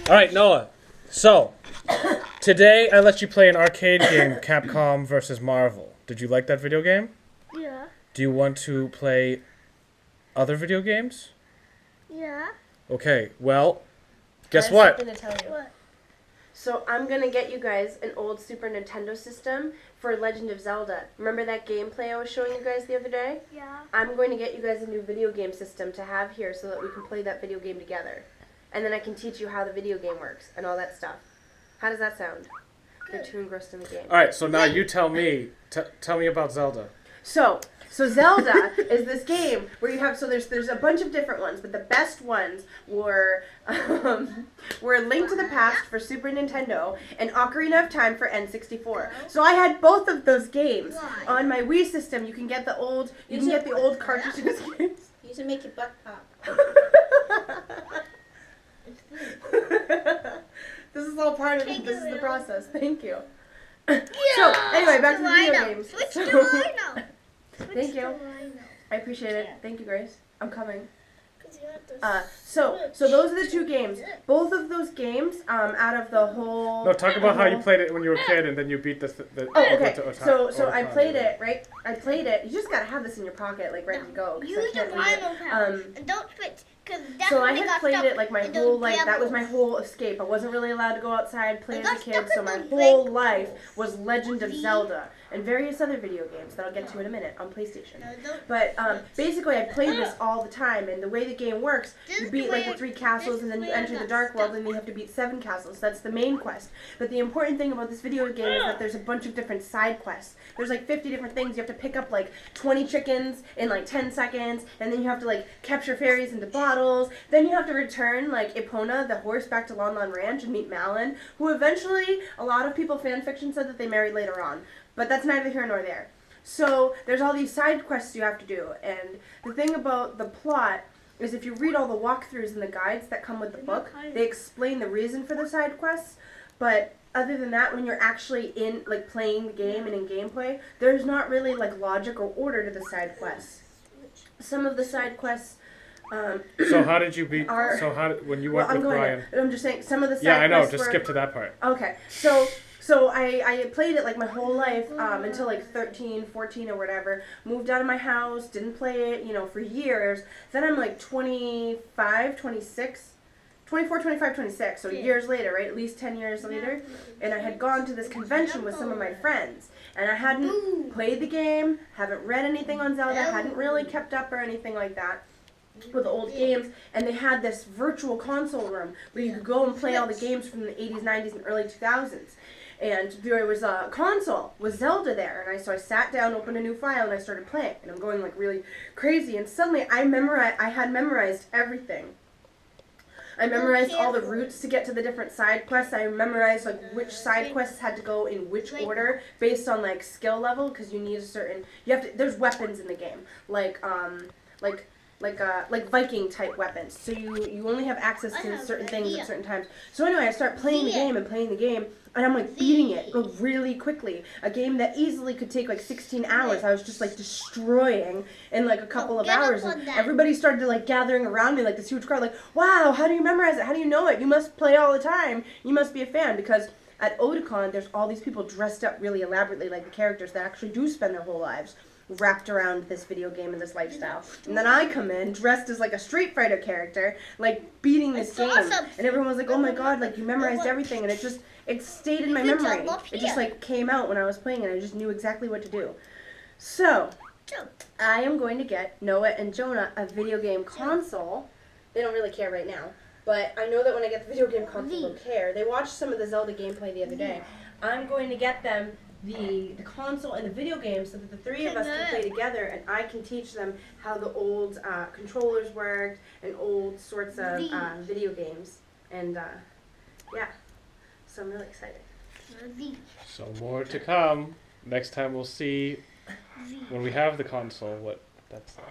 All right, Noah. So, today I let you play an arcade game, Capcom versus Marvel. Did you like that video game? Yeah. Do you want to play other video games? Yeah. Okay, well, guess I have what? something to tell you. What? So I'm going to get you guys an old Super Nintendo system for Legend of Zelda. Remember that gameplay I was showing you guys the other day? Yeah. I'm going to get you guys a new video game system to have here so that we can play that video game together. And then I can teach you how the video game works and all that stuff. How does that sound? They're too engrossed in the game. All right, so now you tell me. Tell me about Zelda. So Zelda is this game where you have, there's a bunch of different ones, but the best ones were Link to the Past for Super Nintendo and Ocarina of Time for N64. So I had both of those games on my Wii system. You can get the old cartridges. You should make your butt pop. This is all part of it. This is the process. Thank you. Yeah. So anyway, back to the video games. Switch So- to Rhino. Thank you. I appreciate it. Thank you, Grace. I'm coming. So those are the two games. Both of those games, out of the whole. No, talk about how you played it when you were a kid and then you beat the. Oh, okay. So I played it, right? I played it. You just gotta have this in your pocket, like ready to go. 'Cause I Use the can't leave it. Rhino powers and don't switch. So I had played it like my whole life. That was my whole escape. I wasn't really allowed to go outside, play as a kid, so my whole life was Legend of Zelda and various other video games that I'll get to in a minute on PlayStation. But basically, I played this all the time, and the way the game works, you beat like the 3 castles, and then you enter the Dark World, and you have to beat 7 castles. That's the main quest. But the important thing about this video game is that there's a bunch of different side quests. There's like 50 different things. You have to pick up like 20 chickens in like 10 seconds, and then you have to like capture fairies into bottles. Then you have to return like Epona, the horse, back to Lon Lon Ranch and meet Malin, who eventually, a lot of people fanfiction said that they married later on. But that's neither here nor there. So there's all these side quests you have to do, and the thing about the plot is if you read all the walkthroughs and the guides that come with the book, they explain the reason for the side quests, but other than that, when you're actually in, like, playing the game and in gameplay, there's not really, like, logic or order to the side quests. Some of the side quests, So how did you beat? When you went with Brian? I'm just saying, some of the side Yeah, I know. quests Just were, skip to that part. Okay, so I played it like my whole life until like 13, 14 or whatever. Moved out of my house, didn't play it, for years. Then I'm like 25, 26, 24, 25, 26. So years later, right? At least 10 years later. And I had gone to this convention with some of my friends. And I hadn't played the game, haven't read anything on Zelda, hadn't really kept up or anything like that with the old games, and they had this virtual console room where you could go and play all the games from the 80s, 90s, and early 2000s. And there was a console with Zelda there, and so I sat down, opened a new file, and I started playing. And I'm going like really crazy, and suddenly I had memorized everything. I memorized all the routes to get to the different side quests. I memorized like which side quests had to go in which order based on like skill level, because you need a certain. There's weapons in the game, like Viking type weapons. So you only have access to certain things at certain times. So anyway, I start playing the game, and I'm like beating it really quickly. A game that easily could take like 16 hours, I was just like destroying in like a couple of hours. And everybody started like gathering around me like this huge crowd, like, wow, how do you memorize it? How do you know it? You must play all the time. You must be a fan, because at Otakon, there's all these people dressed up really elaborately like the characters that actually do spend their whole lives wrapped around this video game and this lifestyle. And then I come in dressed as like a Street Fighter character, like beating this game. And everyone was like, oh my god, like you memorized everything. And it stayed in my memory. It just like came out when I was playing, and I just knew exactly what to do. So, I am going to get Noah and Jonah a video game console. They don't really care right now, but I know that when I get the video game console, they'll care. They watched some of the Zelda gameplay the other day. I'm going to get them the console and the video game so that the 3 of us can play together, and I can teach them how the old controllers worked and old sorts of video games. And yeah, so I'm really excited. So more to come. Next time we'll see when we have the console what that's like.